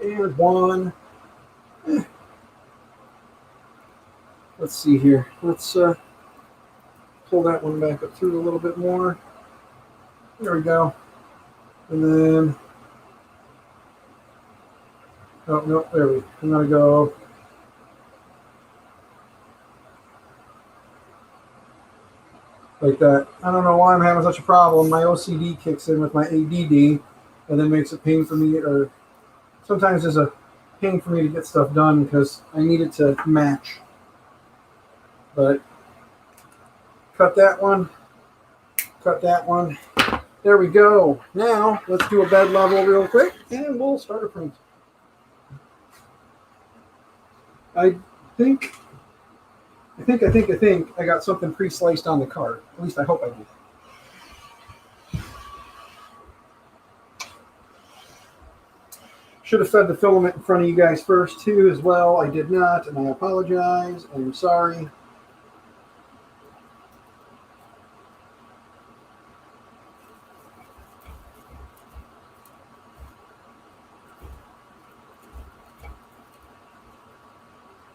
And one. Let's see here. Let's pull that one back up through a little bit more. There we go. And then, oh, no, there we go. I'm going to go like that. I don't know why I'm having such a problem. My OCD kicks in with my ADD and then makes it pain for me, or sometimes there's a pain for me to get stuff done because I need it to match. But cut that one, cut that one. There we go. Now let's do a bed level real quick and we'll start a print. I think I got something pre-sliced on the card. At least I hope I do. Should have fed the filament in front of you guys first too as well. I did not, and I apologize. I'm sorry.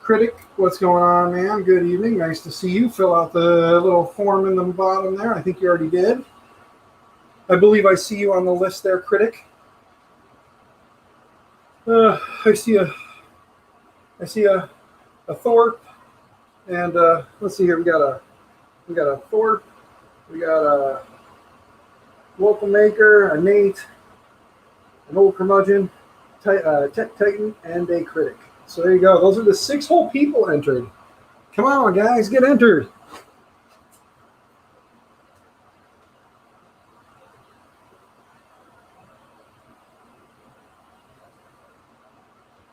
Critic, what's going on, man? Good evening. Nice to see you. Fill out the little form in the bottom there. I think you already did. I believe I see you on the list there, Critic. I see a Thorpe, and let's see here. We got a Thorpe. We got a local maker, a Nate, an old curmudgeon, Tech Titan, and a Critic. So there you go. Those are the 6 whole people entered. Come on, guys, get entered.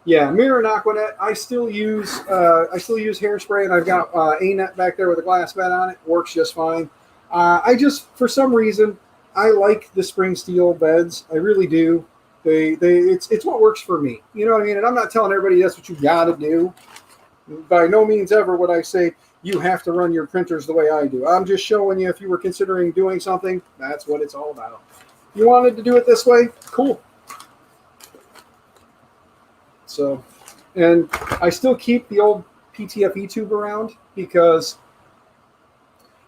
Yeah, mirror and Aquanet. I still use hairspray, and I've got A-net back there with a glass bed on it. Works just fine. I just, for some reason, I like the spring steel beds. I really do. It's what works for me. You know what I mean? And I'm not telling everybody that's what you got to do. By no means ever would I say you have to run your printers the way I do. I'm just showing you if you were considering doing something, that's what it's all about. You wanted to do it this way? Cool. So, and I still keep the old PTFE tube around because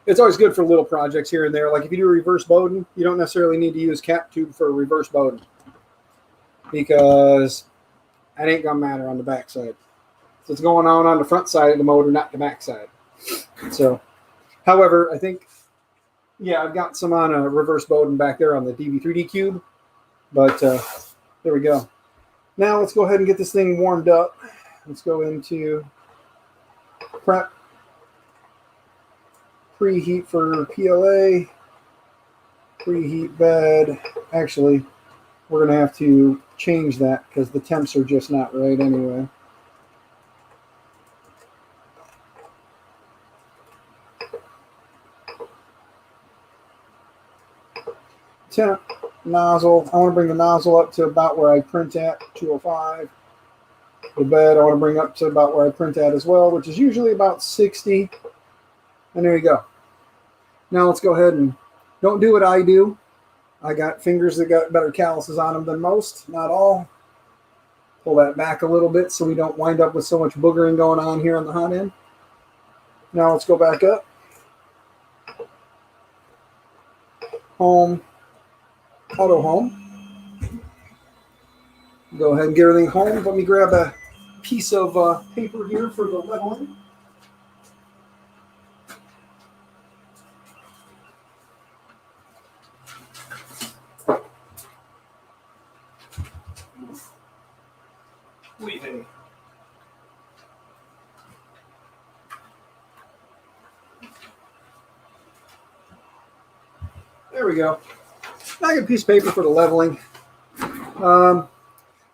it's always good for little projects here and there. Like if you do a reverse Bowden, you don't necessarily need to use cap tube for a reverse Bowden, because that ain't gonna matter on the back side. So it's going on the front side of the motor, not the back side. So, however, I think, yeah, I've got some on a reverse Bowden back there on the DB3D cube, but there we go. Now let's go ahead and get this thing warmed up. Let's go into prep, preheat for PLA, preheat bed. Actually, we're going to have to change that because the temps are just not right anyway. Temp, nozzle. I want to bring the nozzle up to about where I print at, 205. The bed I want to bring up to about where I print at as well, which is usually about 60. And there you go. Now let's go ahead and don't do what I do. I got fingers that got better calluses on them than most, not all. Pull that back a little bit so we don't wind up with so much boogering going on here on the hot end. Now let's go back up. Home, auto home. Go ahead and get everything home. Let me grab a piece of paper here for the leveling. There we go. I got a piece of paper for the leveling.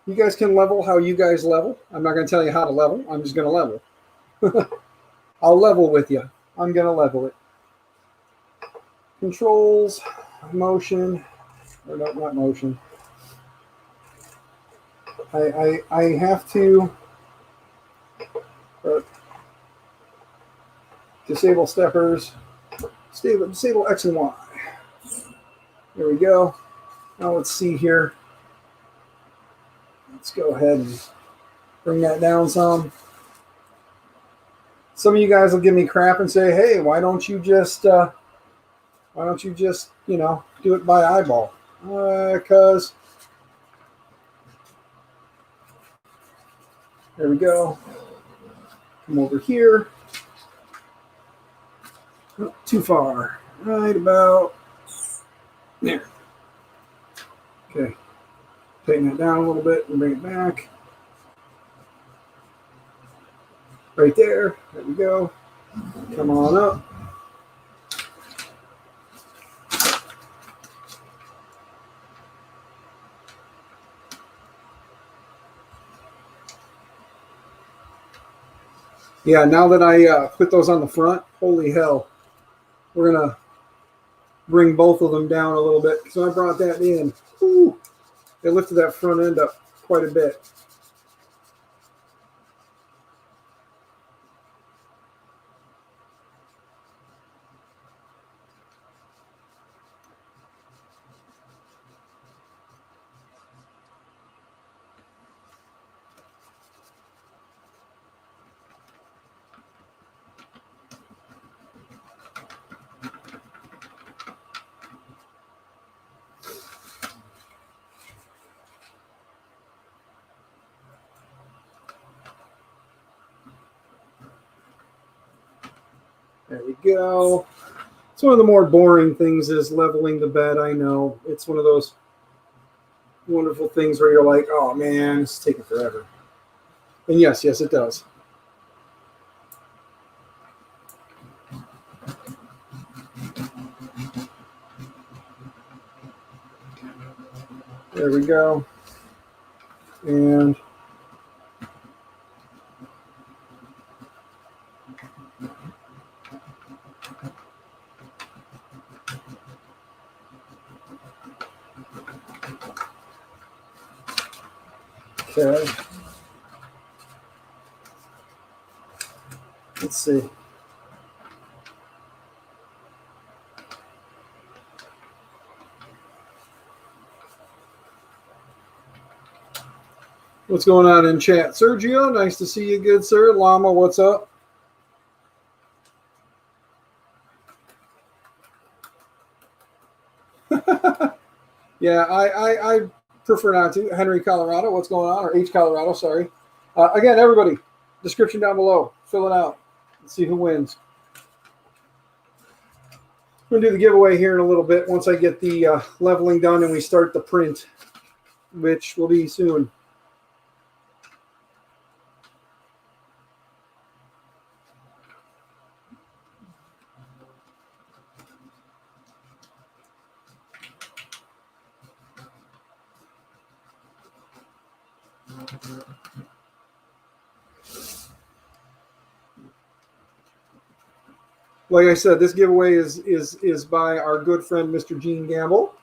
You guys can level how you guys level. I'm not going to tell you how to level. I'm just going to level. I'll level with you. I'm going to level it. Controls, motion, or no, not motion. I have to disable steppers, disable X and Y. There we go. Now let's see here. Let's go ahead and bring that down some. Some of you guys will give me crap and say, "Hey, why don't you just, you know, do it by eyeball?" Because there we go. Come over here. Not too far. Right about there. Okay. Tighten it down a little bit and bring it back. Right there. There we go. Come on up. Yeah, now that I put those on the front, holy hell. We're going to bring both of them down a little bit. So I brought that in. Whew. It lifted that front end up quite a bit. There we go. It's one of the more boring things is leveling the bed. I know it's one of those wonderful things where you're like, oh man, it's taking forever. And yes, it does. There we go. And okay. Let's see. What's going on in chat? Sergio, nice to see you, good sir. Llama, what's up? Yeah, I prefer not to. Henry, Colorado, what's going on? Or H, Colorado, sorry. Again, everybody, description down below. Fill it out. Let's see who wins. I'm going to do the giveaway here in a little bit once I get the leveling done and we start the print, which will be soon. Like I said, this giveaway is by our good friend, Mr. Gene Gamble.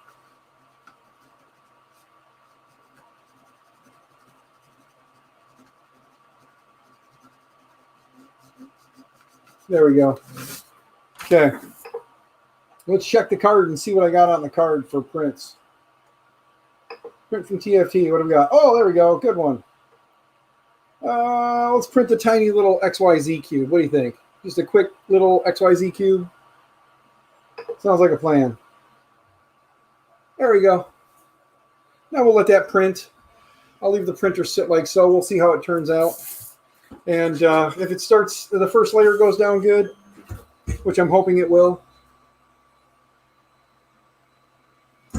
There we go. Okay. Let's check the card and see what I got on the card for prints. Print from TFT. What do we got? Oh, there we go. Good one. Let's print a tiny little XYZ cube. What do you think? Just a quick little XYZ cube. Sounds like a plan. There we go. Now we'll let that print. I'll leave the printer sit like so. We'll see how it turns out. And if it starts, the first layer goes down good, which I'm hoping it will.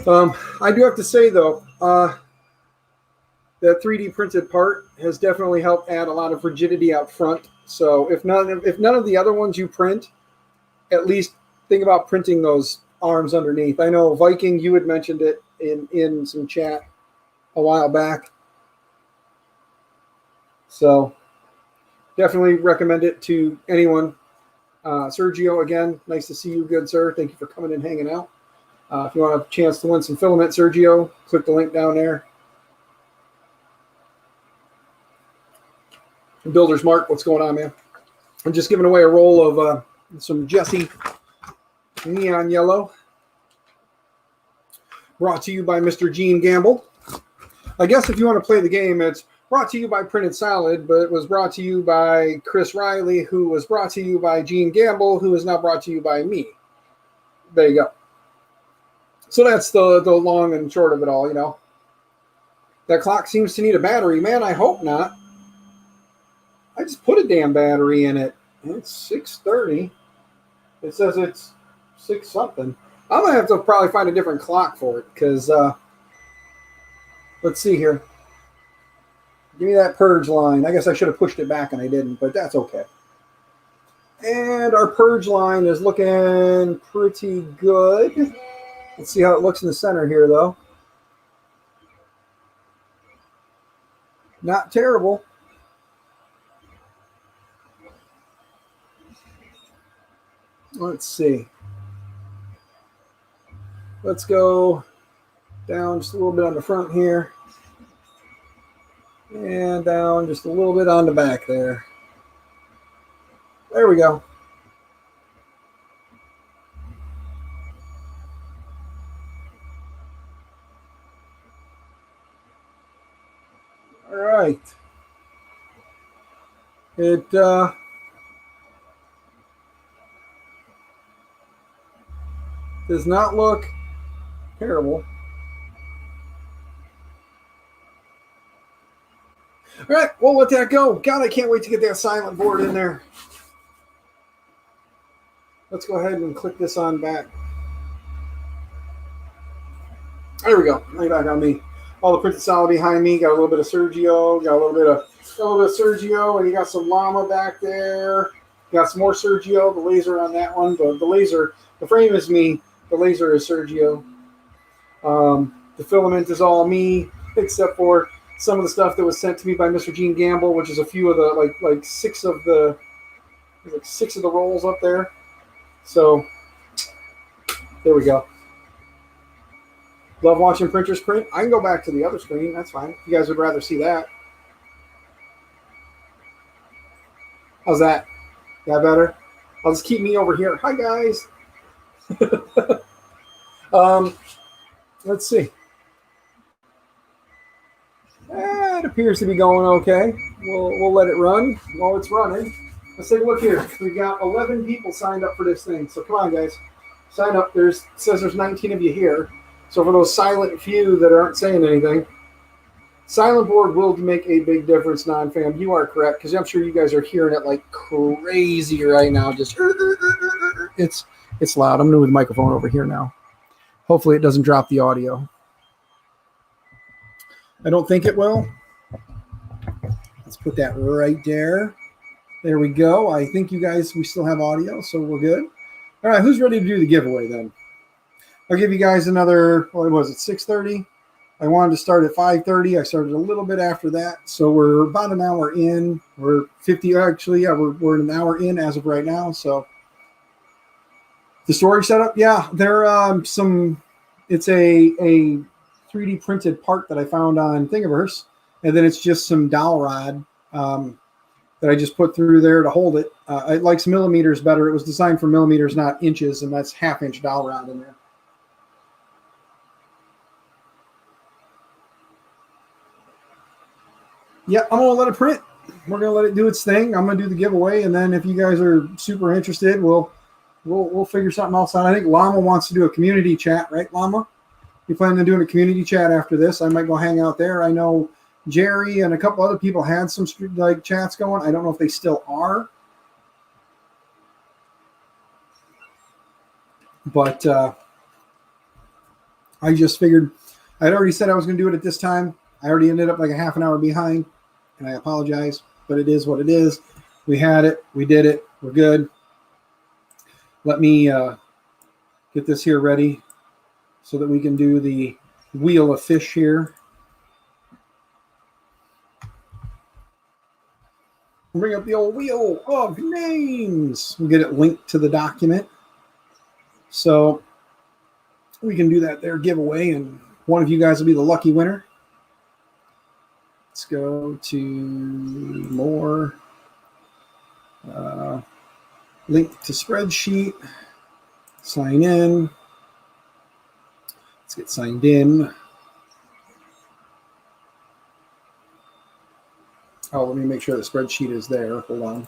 I do have to say, though, that 3D printed part has definitely helped add a lot of rigidity out front. So if none of the other ones you print, at least think about printing those arms underneath. I know, Viking, you had mentioned it in some chat a while back. So definitely recommend it to anyone. Sergio, again, nice to see you, good sir. Thank you for coming and hanging out. If you want a chance to win some filament, Sergio, click the link down there. Builder's Mark, what's going on, man? I'm just giving away a roll of some Jesse Neon Yellow. Brought to you by Mr. Gene Gamble. I guess if you want to play the game, it's brought to you by Printed Salad, but it was brought to you by Chris Riley, who was brought to you by Gene Gamble, who is now brought to you by me. There you go. So that's the long and short of it all, you know. That clock seems to need a battery. Man, I hope not. I just put a damn battery in it. It's 6:30. It says it's 6 something. I'm going to have to probably find a different clock for it because, let's see here. Give me that purge line. I guess I should have pushed it back and I didn't, but that's okay. And our purge line is looking pretty good. Let's see how it looks in the center here, though. Not terrible. Let's see. Let's go down just a little bit on the front here. And down just a little bit on the back there. There we go. All right. It does not look terrible. All right, we'll let that go. God, I can't wait to get that silent board in there. Let's go ahead and click this on back. There we go. Right back on me. All the Printed Solid behind me. Got a little bit of Sergio. Got a little bit of Sergio, and you got some Llama back there. Got some more Sergio. The laser on that one. The laser, the frame is me. The laser is Sergio. The filament is all me, except for some of the stuff that was sent to me by Mr. Gene Gamble, which is a few of the like six of the rolls up there. So there we go. Love watching printers print. I can go back to the other screen. That's fine. If you guys would rather see that. How's that? That better? I'll just keep me over here. Hi, guys. Let's see. It appears to be going okay. We'll let it run while it's running. Let's take a look here. We've got 11 people signed up for this thing. So come on, guys. Sign up. It says there's 19 of you here. So for those silent few that aren't saying anything, silent board will make a big difference, non-fam. You are correct, because I'm sure you guys are hearing it like crazy right now. Just it's loud. I'm going to move the microphone over here now. Hopefully it doesn't drop the audio. I don't think it will. Let's put that right there. There we go. I think you guys, we still have audio, so we're good. All right, who's ready to do the giveaway then? I'll give you guys another, what was it, 6:30? I wanted to start at 5:30. I started a little bit after that. So we're about an hour in. We're 50, actually, yeah, we're an hour in as of right now. So the storage setup, yeah, there it's a 3D printed part that I found on Thingiverse. And then it's just some dowel rod that that I just put through there to hold it. It likes millimeters better. It was designed for millimeters, not inches, and that's 1/2-inch dowel rod in there. Yeah, I'm going to let it print. We're going to let it do its thing. I'm going to do the giveaway, and then if you guys are super interested, we'll figure something else out. I think Llama wants to do a community chat, right, Llama? You plan on doing a community chat after this? I might go hang out there. I know Jerry and a couple other people had some like chats going. I don't know if they still are, but I just figured I'd already said I was going to do it at this time. I already ended up like a half an hour behind, and I apologize, but it is what it is. We had it. We did it. We're good. Let me get this here ready so that we can do the wheel of fish here. Bring up the old wheel of names. We'll get it linked to the document. So we can do that there giveaway, and one of you guys will be the lucky winner. Let's go to more. Link to spreadsheet. Sign in. Let's get signed in. Oh, let me make sure the spreadsheet is there. Hold on.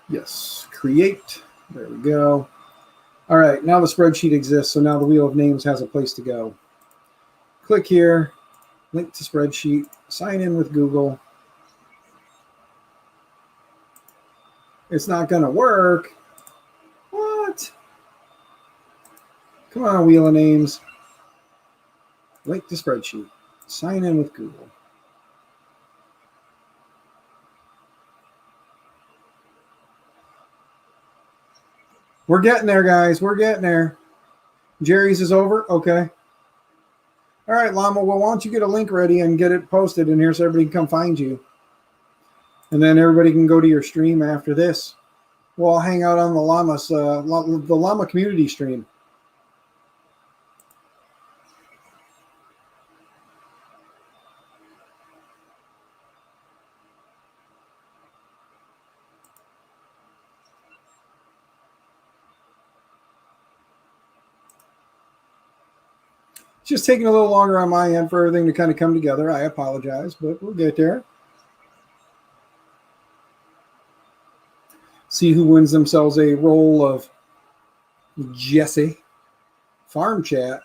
Yes, create. There we go. All right, now the spreadsheet exists, so now the wheel of names has a place to go. Click here, link to spreadsheet, sign in with Google. It's not going to work. What? Come on, wheel of names. Link to spreadsheet, sign in with Google. We're getting there, guys. We're getting there. Jerry's is over. Okay. All right, Llama. Well, why don't you get a link ready and get it posted in here so everybody can come find you. And then everybody can go to your stream after this. We'll all hang out on the Llama community stream. It's just taking a little longer on my end for everything to kind of come together. I apologize, but we'll get there. See who wins themselves a roll of Jesse. Farm chat.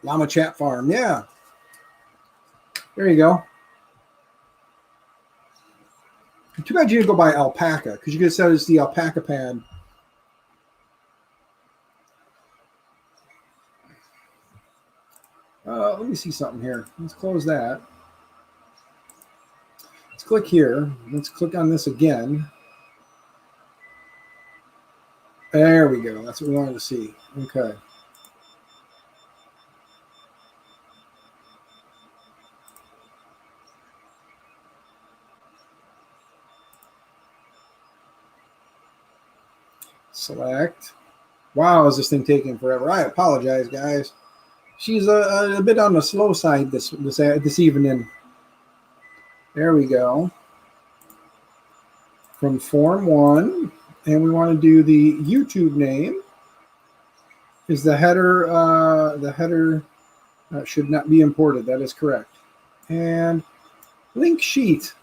Llama Chat Farm. Yeah. There you go. Too bad you didn't go by alpaca, because you could have said it's the alpaca pad. Let me see something here. Let's close that. Let's click here. Let's click on this again. There we go. That's what we wanted to see. Okay. Select. Wow, is this thing taking forever? I apologize, guys. She's a bit on the slow side this evening. There we go. From Form 1, and we want to do the YouTube name. Is the header should not be imported. That is correct. And link sheet.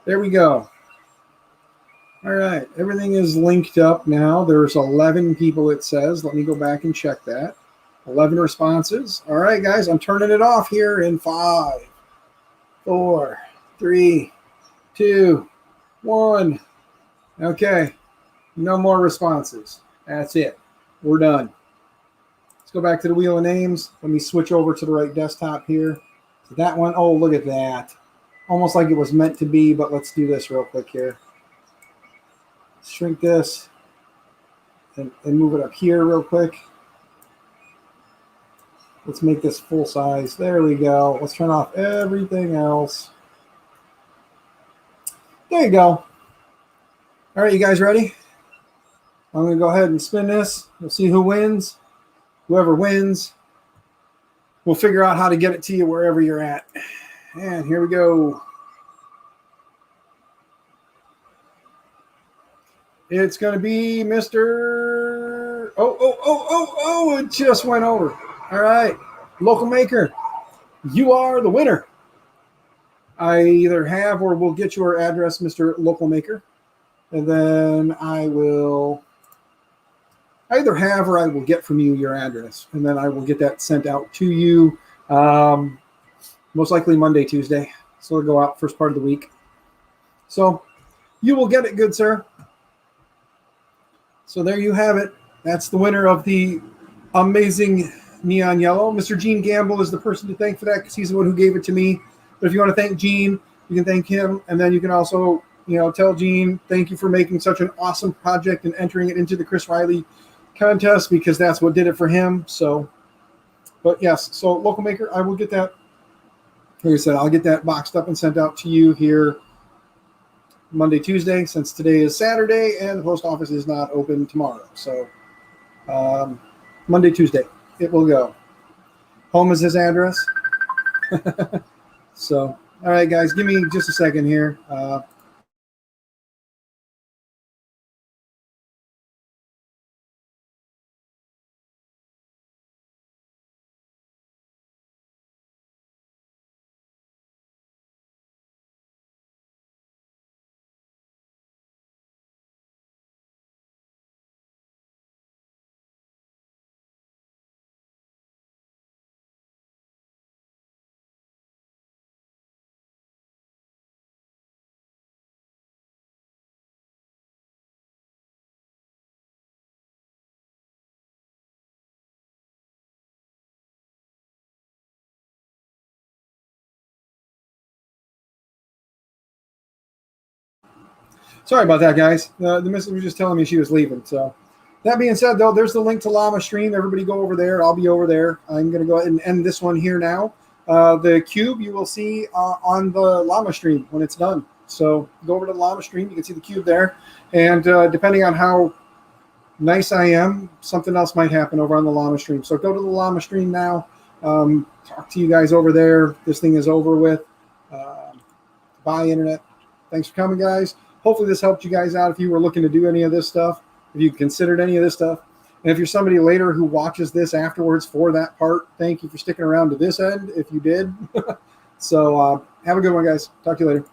There we go. All right, everything is linked up now. There's 11 people, it says. Let me go back and check that. 11 responses. All right, guys, I'm turning it off here in 5, 4, 3, 2, 1. Okay, no more responses. That's it. We're done. Let's go back to the wheel of names. Let me switch over to the right desktop here. So that one, oh, look at that. Almost like it was meant to be, but let's do this real quick here. Shrink this and move it up here real quick. Let's make this full size. There we go. Let's turn off everything else. There you go. All right, you guys ready? I'm going to go ahead and spin this. We'll see who wins. Whoever wins, we'll figure out how to get it to you wherever you're at. And here we go. It's going to be Mr. Oh, it just went over. All right. Local maker, you are the winner. I either have or will get your address, Mr. Local Maker. And then I will either have or I will get from you your address. And then I will get that sent out to you most likely Monday, Tuesday. So it'll go out first part of the week. So you will get it, good sir. So there you have it. That's the winner of the amazing neon yellow. Mr. Gene Gamble is the person to thank for that because he's the one who gave it to me. But if you want to thank Gene, you can thank him. And then you can also, tell Gene, thank you for making such an awesome project and entering it into the Chris Riley contest because that's what did it for him. So, but yes, so Local Maker, I will get that. Like I said, I'll get that boxed up and sent out to you here Monday, Tuesday, since today is Saturday and the post office is not open tomorrow. So Monday, Tuesday, it will go. Home is his address. So, all right, guys, give me just a second here. Sorry about that, guys. The missus was just telling me she was leaving. So that being said, though, there's the link to Llama Stream. Everybody go over there. I'll be over there. I'm going to go ahead and end this one here now. The cube you will see on the Llama Stream when it's done. So go over to the Llama Stream. You can see the cube there. And depending on how nice I am, something else might happen over on the Llama Stream. So go to the Llama Stream now. Talk to you guys over there. This thing is over with. Bye, Internet. Thanks for coming, guys. Hopefully this helped you guys out if you were looking to do any of this stuff, if you considered any of this stuff. And if you're somebody later who watches this afterwards for that part, thank you for sticking around to this end if you did. So have a good one, guys. Talk to you later.